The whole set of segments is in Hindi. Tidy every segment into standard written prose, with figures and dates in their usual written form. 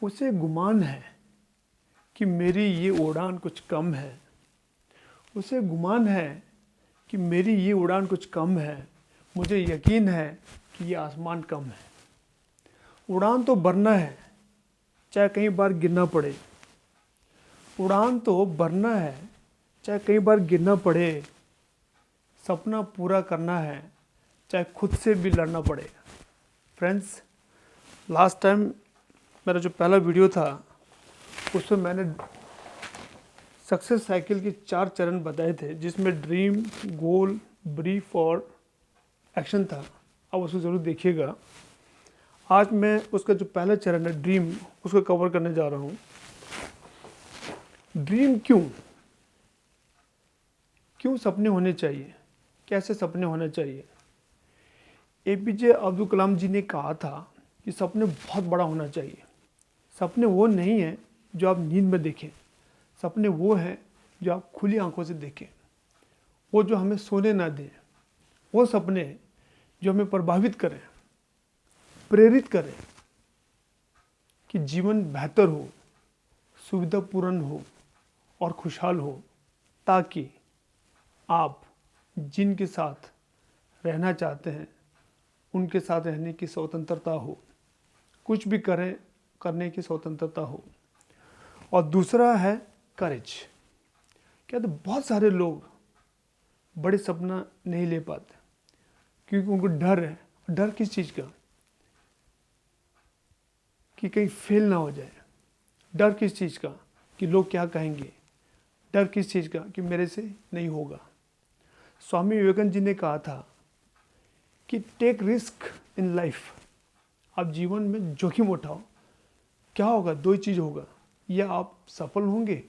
उसे गुमान है कि मेरी ये उड़ान कुछ कम है। उसे गुमान है कि मेरी ये उड़ान कुछ कम है। मुझे यकीन है कि ये आसमान कम है। उड़ान तो भरना है, चाहे कई बार गिरना पड़े। उड़ान तो भरना है, चाहे कई बार गिरना पड़े। सपना पूरा करना है, चाहे खुद से भी लड़ना पड़े। फ्रेंड्स, लास्ट टाइम मेरा जो पहला वीडियो था उसमें मैंने सक्सेस साइकिल के 4 चरण बताए थे, जिसमें ड्रीम, गोल, ब्रीफ और एक्शन था। अब उसको ज़रूर देखिएगा। आज मैं उसका जो पहला चरण है ड्रीम, उसको कवर करने जा रहा हूँ। ड्रीम क्यों सपने होने चाहिए, कैसे सपने होने चाहिए। एपीजे अब्दुल कलाम जी ने कहा था कि सपने बहुत बड़ा होना चाहिए। सपने वो नहीं है जो आप नींद में देखें, सपने वो हैं जो आप खुली आंखों से देखें, वो जो हमें सोने ना दें, वो सपने जो हमें प्रभावित करें, प्रेरित करें कि जीवन बेहतर हो, सुविधापूर्ण हो और खुशहाल हो, ताकि आप जिनके साथ रहना चाहते हैं उनके साथ रहने की स्वतंत्रता हो, कुछ भी करें करने की स्वतंत्रता हो। और दूसरा है करेज। क्या तो बहुत सारे लोग बड़े सपना नहीं ले पाते क्योंकि उनको डर है। डर किस चीज़ का? कि कहीं फेल ना हो जाए। डर किस चीज़ का? कि लोग क्या कहेंगे। डर किस चीज़ का? कि मेरे से नहीं होगा। स्वामी विवेकानंद जी ने कहा था कि टेक रिस्क इन लाइफ। आप जीवन में जोखिम उठाओ। क्या होगा? 2 ही चीज़ होगा, या आप सफल होंगे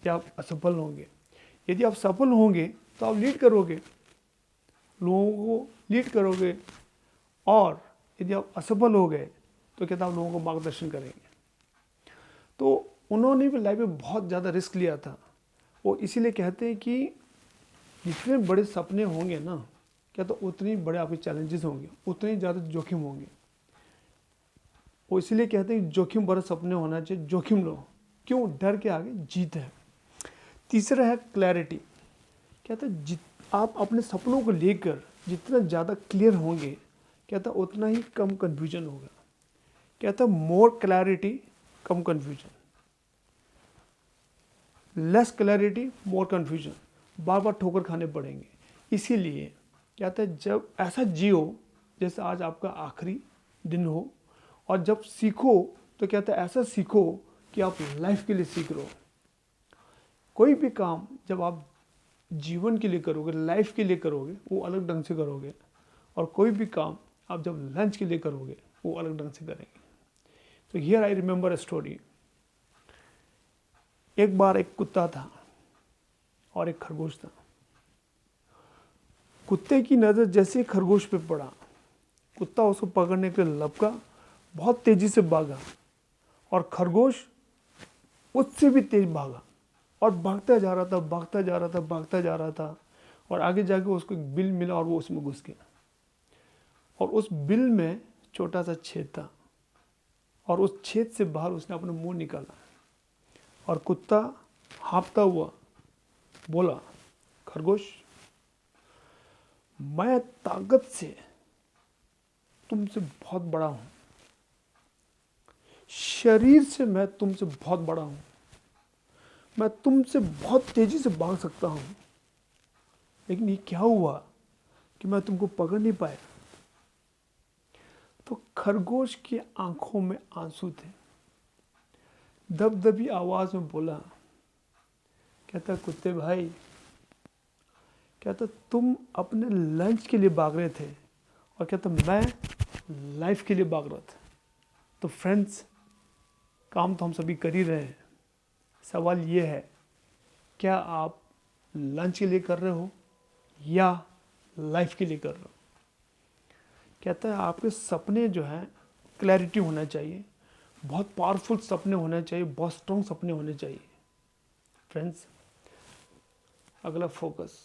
या आप असफल होंगे। यदि आप सफल होंगे तो आप लीड करोगे, लोगों को लीड करोगे, और यदि आप असफल हो गए तो क्या आप लोगों को मार्गदर्शन करेंगे। तो उन्होंने भी लाइफ में बहुत ज़्यादा रिस्क लिया था। वो इसीलिए कहते हैं कि जितने बड़े सपने होंगे ना, क्या तो उतने ही बड़े आपके चैलेंजेस होंगे, उतने ही ज़्यादा जोखिम होंगे। वो इसीलिए कहते हैं जोखिम भरे सपने होना चाहिए, जोखिम लो। क्यों? डर के आगे जीत है। तीसरा है क्लैरिटी। कहता है आप अपने सपनों को लेकर जितना ज़्यादा क्लियर होंगे, कहता उतना ही कम कन्फ्यूजन होगा। कहता मोर क्लैरिटी कम confusion, less clarity more confusion. बार बार ठोकर खाने पड़ेंगे। इसीलिए कहता है जब ऐसा जियो जैसे आज आपका आखिरी दिन हो, और जब सीखो तो कहता है ऐसा सीखो कि आप लाइफ के लिए सीख रहे हो। कोई भी काम जब आप जीवन के लिए करोगे, लाइफ के लिए करोगे, वो अलग ढंग से करोगे, और कोई भी काम आप जब लंच के लिए करोगे वो अलग ढंग से करेंगे। तो here I remember a story. एक बार एक कुत्ता था और एक खरगोश था। कुत्ते की नज़र जैसे खरगोश पे पड़ा, कुत्ता उसको पकड़ने के लिए लपका, बहुत तेजी से भागा, और खरगोश उससे भी तेज भागा और भागता जा रहा था, भागता जा रहा था, भागता जा रहा था। और आगे जाके उसको एक बिल मिला और वो उसमें घुस गया, और उस बिल में छोटा सा छेद था, और उस छेद से बाहर उसने अपना मुंह निकाला, और कुत्ता हाँफता हुआ बोला, खरगोश, मैं ताकत से तुमसे बहुत बड़ा हूं, शरीर से मैं तुमसे बहुत बड़ा हूं, मैं तुमसे बहुत तेजी से भाग सकता हूं, लेकिन ये क्या हुआ कि मैं तुमको पकड़ नहीं पाया। तो खरगोश की आंखों में आंसू थे। दबदबी आवाज में बोला, कहता कुत्ते भाई, कहता तुम अपने लंच के लिए भाग रहे थे, और कहता मैं लाइफ के लिए भाग रहा था। तो फ्रेंड्स, काम तो हम सभी कर ही रहे हैं। सवाल ये है, क्या आप लंच के लिए कर रहे हो या लाइफ के लिए कर रहे हो। कहता है आपके सपने जो हैं क्लैरिटी होना चाहिए, बहुत पावरफुल सपने होने चाहिए, बहुत स्ट्रॉन्ग सपने होने चाहिए। फ्रेंड्स, अगला फोकस।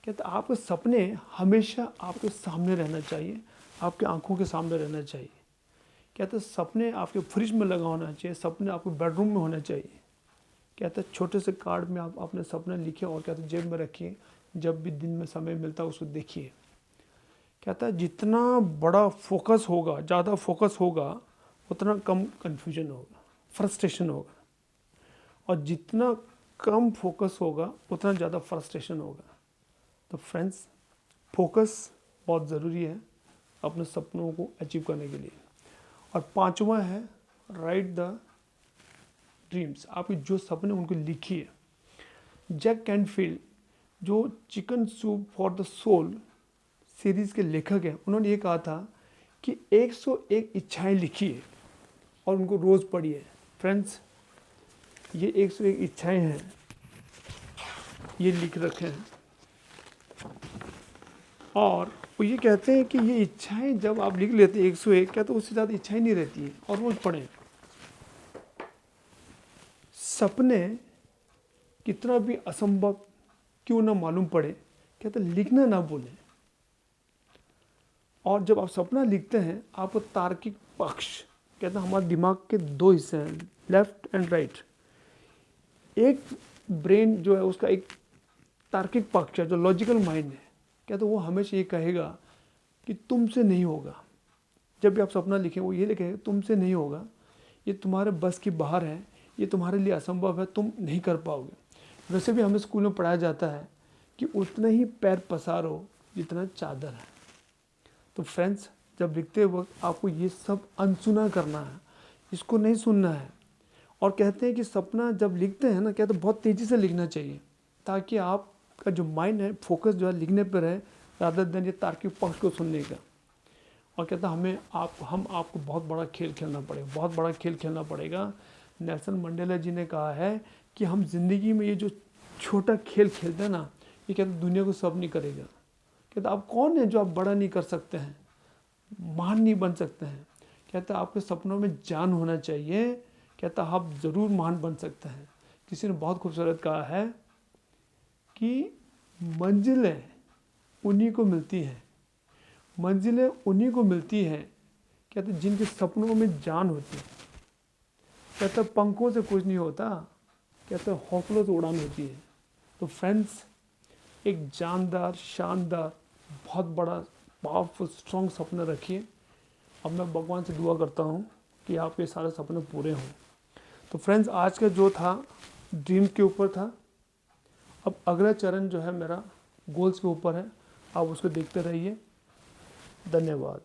कहता है आपके सपने हमेशा आपके सामने रहना चाहिए, आपके आंखों के सामने रहना चाहिए। कहते हैं सपने आपके फ्रिज में लगा होना चाहिए, सपने आपके बेडरूम में होने चाहिए। कहते हैं छोटे से कार्ड में आप अपने सपने लिखिए और कहते हैं जेब में रखिए, जब भी दिन में समय मिलता है उसको देखिए। कहता है जितना बड़ा फोकस होगा, ज़्यादा फोकस होगा, उतना कम कन्फ्यूजन होगा, फ्रस्ट्रेशन होगा, और जितना कम फोकस होगा उतना ज़्यादा फ्रस्ट्रेशन होगा। तो फ्रेंड्स, फोकस बहुत ज़रूरी है अपने सपनों को अचीव करने के लिए। और पांचवा है राइट द ड्रीम्स। आपके जो सपने उनको लिखिए। जैक कैनफील्ड, जो chicken soup for the soul series के लेखक हैं, उन्होंने ये कहा था कि 101 इच्छाएं लिखिए और उनको रोज़ पढ़िए। फ्रेंड्स, ये 101 इच्छाएं हैं, ये लिख रखे हैं, और वो ये कहते हैं कि ये इच्छाएं जब आप लिख लेते हैं 101, क्या तो उससे ज़्यादा इच्छाएं नहीं रहती है, और रोज़ पढ़ें। सपने कितना भी असंभव क्यों ना मालूम पड़े, कहते लिखना ना भूलें। और जब आप सपना लिखते हैं, आपको तार्किक पक्ष, कहते हैं हमारे दिमाग के दो हिस्से हैं, लेफ्ट एंड राइट। एक ब्रेन जो है उसका एक तार्किक पक्ष है जो लॉजिकल माइंड है, कहते वो हमेशा ये कहेगा कि तुमसे नहीं होगा। जब भी आप सपना लिखें वो ये लिखेगा तुमसे नहीं होगा, ये तुम्हारे बस की बाहर है, ये तुम्हारे लिए असंभव है, तुम नहीं कर पाओगे। वैसे भी हमें स्कूल में पढ़ाया जाता है कि उतना ही पैर पसारो जितना चादर है। तो फ्रेंड्स, जब लिखते वक्त आपको ये सब अनसुना करना है, इसको नहीं सुनना है। और कहते हैं कि सपना जब लिखते हैं ना, कहते बहुत तेज़ी से लिखना चाहिए, ताकि आपका जो माइंड है फोकस जो है लिखने पर है, रादर देन ये तार्किक पक्ष को सुनने का। और कहता हम आपको बहुत बड़ा खेल खेलना पड़ेगा, बहुत बड़ा खेल खेलना पड़ेगा। नेल्सन मंडेला जी ने कहा है कि हम ज़िंदगी में ये जो छोटा खेल खेलते हैं ना, ये कहते दुनिया को सब नहीं करेगा। कहता आप कौन है जो आप बड़ा नहीं कर सकते हैं, महान नहीं बन सकते हैं। कहता आपके सपनों में जान होना चाहिए, कहता आप ज़रूर महान बन सकते हैं। किसी ने बहुत खूबसूरत कहा है कि मंजिलें उन्हीं को मिलती हैं, मंजिलें उन्हीं को मिलती हैं, कहते जिनके सपनों में जान होती है। कहते पंखों से कुछ नहीं होता, कहते हौसलों से उड़ान होती है। तो फ्रेंड्स, एक जानदार, शानदार, बहुत बड़ा, पावरफुल, स्ट्रॉन्ग सपना रखिए। अब मैं भगवान से दुआ करता हूँ कि आपके सारे सपने पूरे हों। तो फ्रेंड्स, आज का जो था ड्रीम के ऊपर था। अब अगला चरण जो है मेरा गोल्स के ऊपर है, आप उसको देखते रहिए। धन्यवाद।